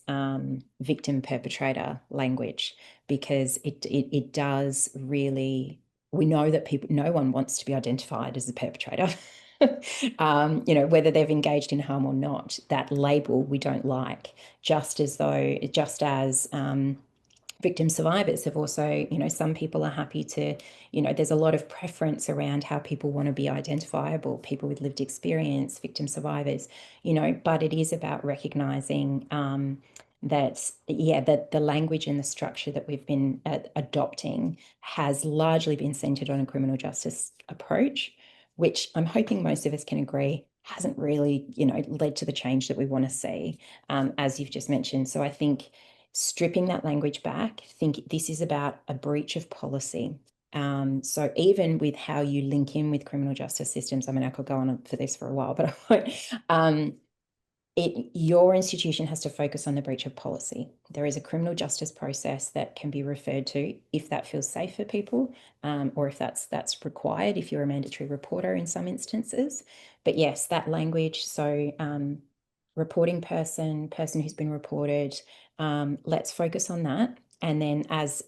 victim perpetrator language, because it does really, we know that no one wants to be identified as a perpetrator. Whether they've engaged in harm or not, that label we don't like, just as victim survivors have also, some people are happy to, there's a lot of preference around how people want to be identifiable, people with lived experience, victim survivors, but it is about recognizing that the language and the structure that we've been adopting has largely been centered on a criminal justice approach, which I'm hoping most of us can agree hasn't really, led to the change that we want to see, as you've just mentioned. So I think stripping that language back, think this is about a breach of policy. So even with how you link in with criminal justice systems, I mean, I could go on for this for a while, but I won't. Your institution has to focus on the breach of policy. There is a criminal justice process that can be referred to if that feels safe for people, or if that's required, if you're a mandatory reporter in some instances. But yes, that language, so reporting person who's been reported, let's focus on that. And then as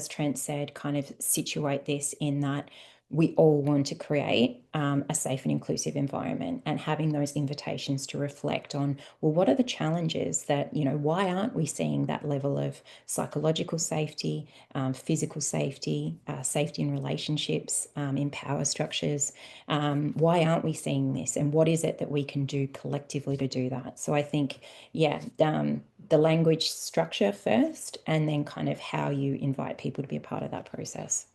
Trent said, kind of situate this in that we all want to create a safe and inclusive environment, and having those invitations to reflect on, well, what are the challenges that, why aren't we seeing that level of psychological safety, physical safety, safety in relationships, in power structures? Why aren't we seeing this? And what is it that we can do collectively to do that? So I think, the language structure first, and then kind of how you invite people to be a part of that process.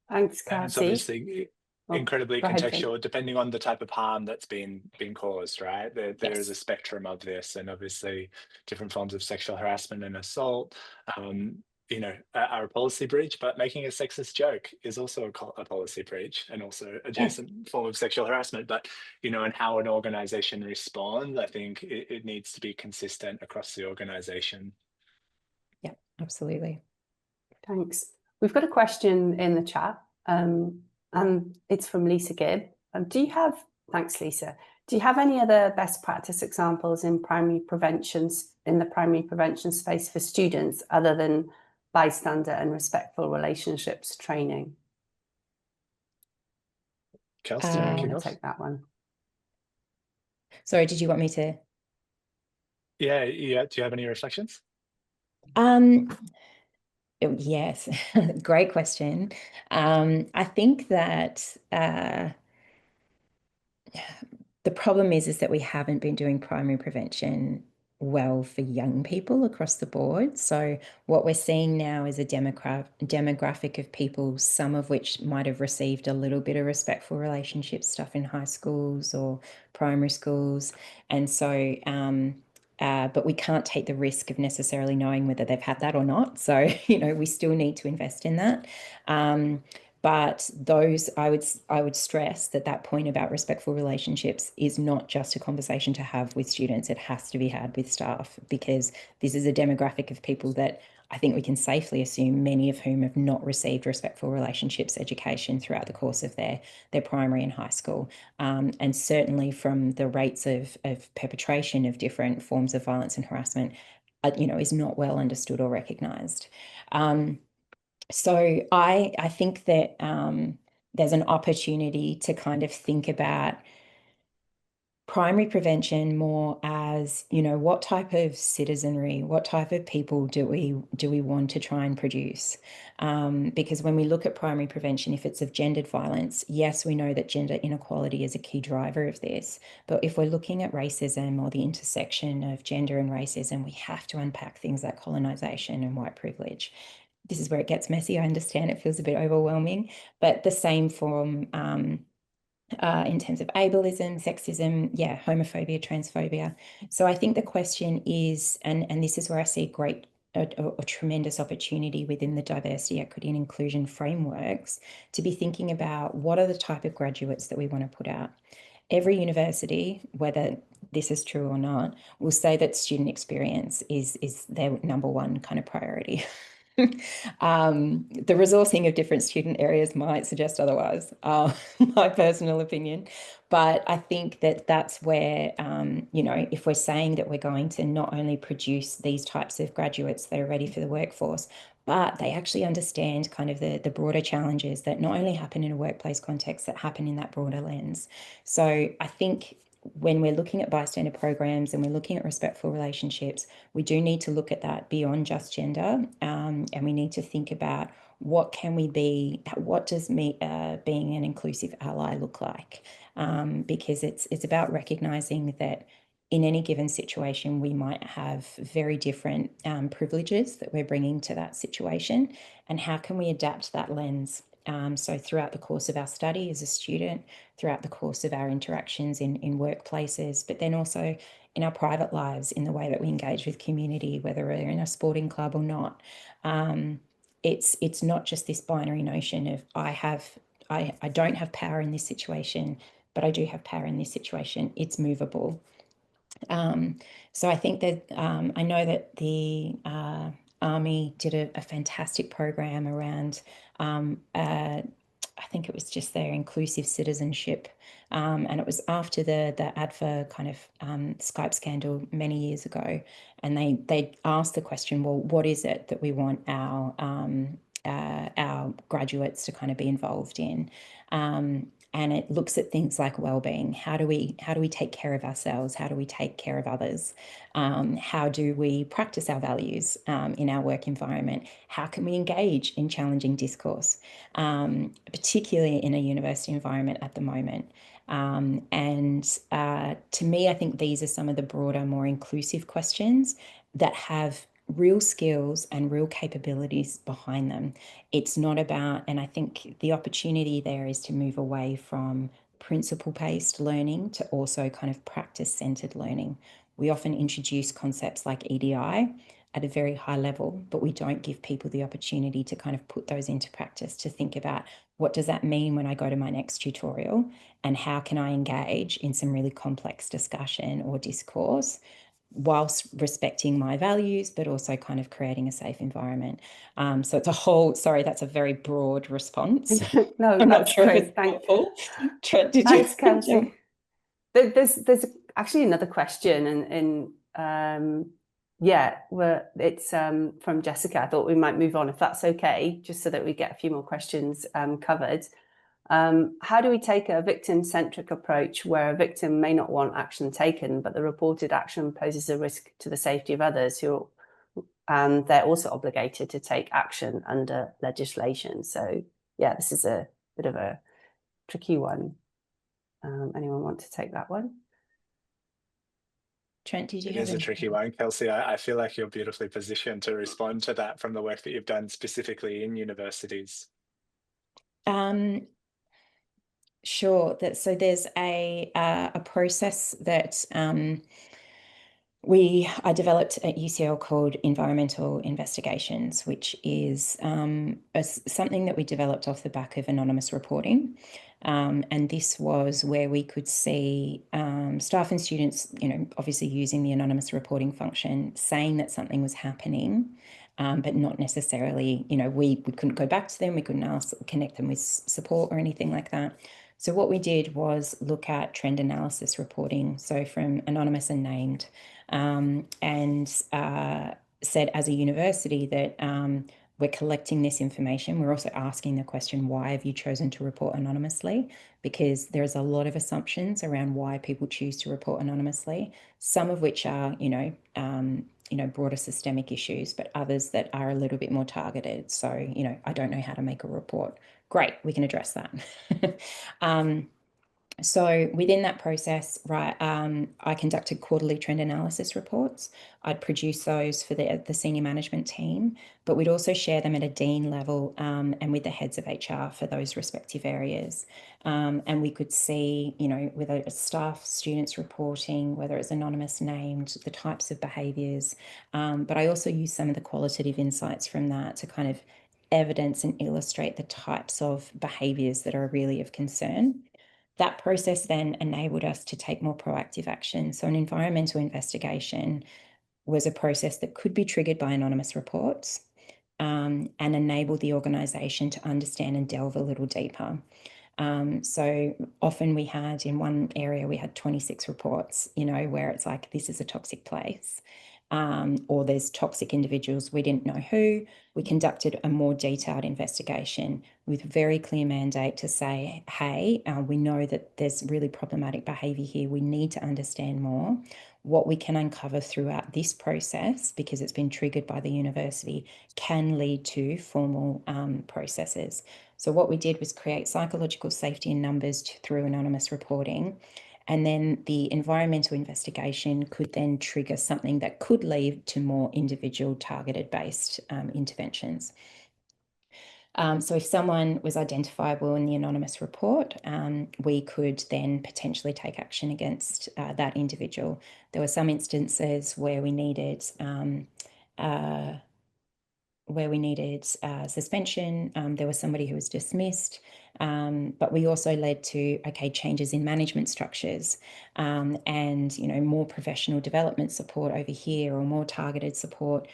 Thanks, And it's Kelsey. obviously incredibly Go ahead, Trent. contextual, depending on the type of harm that's been caused, right? There Yes. is a spectrum of this, and obviously different forms of sexual harassment and assault, are a policy breach, but making a sexist joke is also a policy breach, and also adjacent form of sexual harassment. But, and how an organization responds, I think it needs to be consistent across the organization. Yeah, absolutely. Thanks. We've got a question in the chat, and it's from Lisa Gibb. Thanks, Lisa. Do you have any other best practice examples in the primary prevention space for students, other than bystander and respectful relationships training? Kelsey, do you want to take that one? Sorry, did you want me to? Yeah, yeah. Do you have any reflections? Yes, great question. I think that the problem is that we haven't been doing primary prevention well for young people across the board. So what we're seeing now is a demographic of people, some of which might have received a little bit of respectful relationship stuff in high schools or primary schools. And so, but we can't take the risk of necessarily knowing whether they've had that or not. So, we still need to invest in that. But those, I would stress that point about respectful relationships is not just a conversation to have with students. It has to be had with staff, because this is a demographic of people that I think we can safely assume many of whom have not received respectful relationships education throughout the course of their primary and high school. And certainly from the rates of perpetration of different forms of violence and harassment, is not well understood or recognised. So I think that there's an opportunity to kind of think about primary prevention more as, what type of citizenry, what type of people do we want to try and produce? Because when we look at primary prevention, if it's of gendered violence, yes, we know that gender inequality is a key driver of this. But if we're looking at racism or the intersection of gender and racism, we have to unpack things like colonization and white privilege. This is where it gets messy. I understand it feels a bit overwhelming, but the same form in terms of ableism, sexism, homophobia, transphobia. So I think the question is, and this is where I see a tremendous opportunity within the diversity, equity, and inclusion frameworks, to be thinking about what are the type of graduates that we want to put out. Every university, whether this is true or not, will say that student experience is their number one kind of priority. The resourcing of different student areas might suggest otherwise, my personal opinion. But I think that that's where, if we're saying that we're going to not only produce these types of graduates that are ready for the workforce, but they actually understand kind of the broader challenges that not only happen in a workplace context, that happen in that broader lens. So I think when we're looking at bystander programs and we're looking at respectful relationships, we do need to look at that beyond just gender, and we need to think about what can we be, what does being an inclusive ally look like, because it's about recognizing that in any given situation, we might have very different privileges that we're bringing to that situation, and how can we adapt that lens? So throughout the course of our study as a student, throughout the course of our interactions in workplaces, but then also in our private lives, in the way that we engage with community, whether we're in a sporting club or not. It's not just this binary notion of I don't have power in this situation, but I do have power in this situation. It's movable. So I think that I know that the Army did a fantastic program around, I think it was just their inclusive citizenship. And it was after the ADFA kind of Skype scandal many years ago. And they asked the question, well, what is it that we want our graduates to kind of be involved in? And it looks at things like well-being. How do we take care of ourselves? How do we take care of others? How do we practice our values in our work environment? How can we engage in challenging discourse, particularly in a university environment at the moment? And to me, I think these are some of the broader, more inclusive questions that have real skills and real capabilities behind them. It's not about, and I think the opportunity there is to move away from principle-based learning to also kind of practice-centered learning. We often introduce concepts like EDI at a very high level, but we don't give people the opportunity to kind of put those into practice, to think about what does that mean when I go to my next tutorial, and how can I engage in some really complex discussion or discourse whilst respecting my values, but also kind of creating a safe environment. So it's a whole, sorry, that's a very broad response. No, I'm not that's sure if great. it's helpful. Trent, did Thanks, you? Kelsey. There's actually another question, it's from Jessica. I thought we might move on if that's okay, just so that we get a few more questions covered. How do we take a victim-centric approach where a victim may not want action taken, but the reported action poses a risk to the safety of others and they're also obligated to take action under legislation? So yeah, this is a bit of a tricky one. Anyone want to take that one? Trent, did you It have is a tricky one, Kelsey. I feel like you're beautifully positioned to respond to that from the work that you've done specifically in universities. Sure. So there's a process that I developed at UCL called environmental investigations, which is something that we developed off the back of anonymous reporting. And this was where we could see staff and students, obviously using the anonymous reporting function, saying that something was happening, but not necessarily, we couldn't go back to them, we couldn't connect them with support or anything like that. So what we did was look at trend analysis reporting, so from anonymous and named, and said as a university that we're collecting this information. We're also asking the question, why have you chosen to report anonymously? Because there's a lot of assumptions around why people choose to report anonymously, some of which are, broader systemic issues, but others that are a little bit more targeted. So, I don't know how to make a report. Great, we can address that. So within that process, right, I conducted quarterly trend analysis reports. I'd produce those for the senior management team, but we'd also share them at a dean level and with the heads of HR for those respective areas. And we could see, whether it's staff, students reporting, whether it's anonymous, named, the types of behaviours. But I also use some of the qualitative insights from that to kind of evidence and illustrate the types of behaviours that are really of concern. That process then enabled us to take more proactive action. So an environmental investigation was a process that could be triggered by anonymous reports and enable the organisation to understand and delve a little deeper. So often we had, in one area, we had 26 reports, where it's like, this is a toxic place. Or there's toxic individuals, we didn't know who. We conducted a more detailed investigation with very clear mandate to say, hey, we know that there's really problematic behaviour here. We need to understand more. What we can uncover throughout this process, because it's been triggered by the university, can lead to formal processes. So what we did was create psychological safety in numbers through anonymous reporting. And then the environmental investigation could then trigger something that could lead to more individual targeted based interventions. So if someone was identifiable in the anonymous report, we could then potentially take action against that individual. There were some instances where we needed suspension. There was somebody who was dismissed, but we also led to changes in management structures and more professional development support over here, or more targeted support.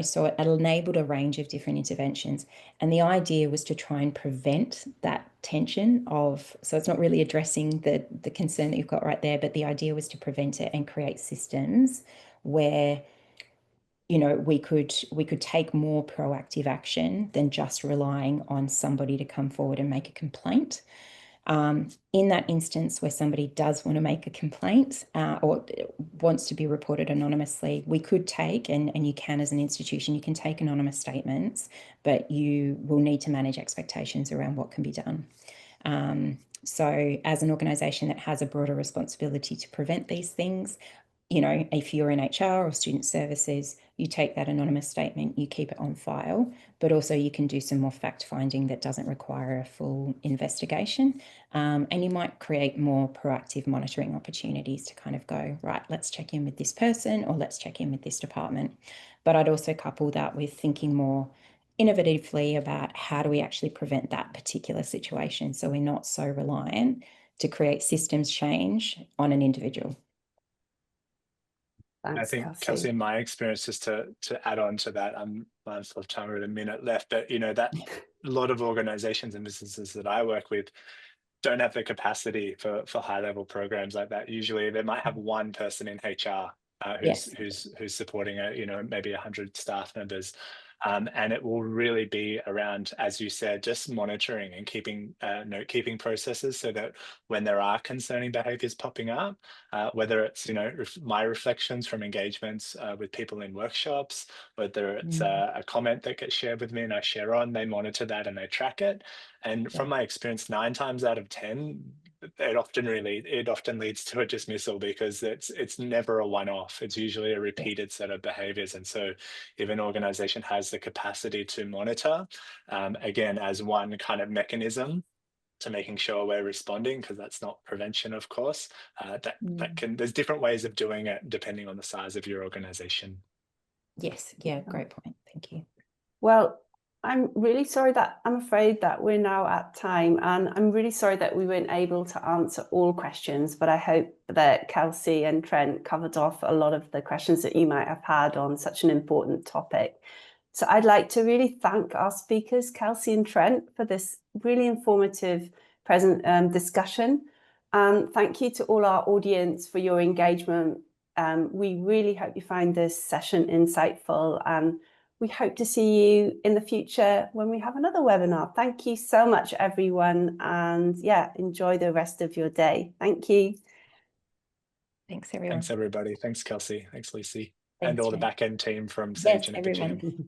So it enabled a range of different interventions, and the idea was to try and prevent that tension of. So it's not really addressing the concern that you've got right there, but the idea was to prevent it and create systems where we could take more proactive action than just relying on somebody to come forward and make a complaint. In that instance where somebody does want to make a complaint or wants to be reported anonymously, we could take, and you can as an institution, you can take anonymous statements, but you will need to manage expectations around what can be done. So as an organisation that has a broader responsibility to prevent these things, if you're in HR or student services, you take that anonymous statement, you keep it on file, but also you can do some more fact finding that doesn't require a full investigation. And you might create more proactive monitoring opportunities to kind of go, right, let's check in with this person, or let's check in with this department. But I'd also couple that with thinking more innovatively about how do we actually prevent that particular situation, so we're not so reliant to create systems change on an individual. Thanks, I think, Kelsey, in my experience, just to add on to that, I'm mindful of time, with a minute left, but that a lot of organizations and businesses that I work with don't have the capacity for high level programs like that. Usually they might have one person in HR who's supporting maybe 100 staff members. And it will really be around, as you said, just monitoring and keeping note-keeping processes, so that when there are concerning behaviours popping up, whether it's my reflections from engagements with people in workshops, whether it's a comment that gets shared with me and I share on, they monitor that and they track it. And from my experience, 9 times out of 10, it often leads to a dismissal, because it's never a one-off. It's usually a repeated set of behaviours. And so if an organisation has the capacity to monitor, again, as one kind of mechanism to making sure we're responding, because that's not prevention, of course, there's different ways of doing it depending on the size of your organisation. Yes, yeah, great point. Thank you. Well, I'm really sorry that I'm afraid that we're now at time, and I'm really sorry that we weren't able to answer all questions, but I hope that Kelsey and Trent covered off a lot of the questions that you might have had on such an important topic. So I'd like to really thank our speakers, Kelsey and Trent, for this really informative discussion. And thank you to all our audience for your engagement. We really hope you find this session insightful, and we hope to see you in the future when we have another webinar. Thank you so much, everyone. And yeah, enjoy the rest of your day. Thank you. Thanks, everyone. Thanks, everybody. Thanks, Kelsey. Thanks, Lucy. Thanks, And all the Trent. back end team from Yes, Sage and at the everyone. team.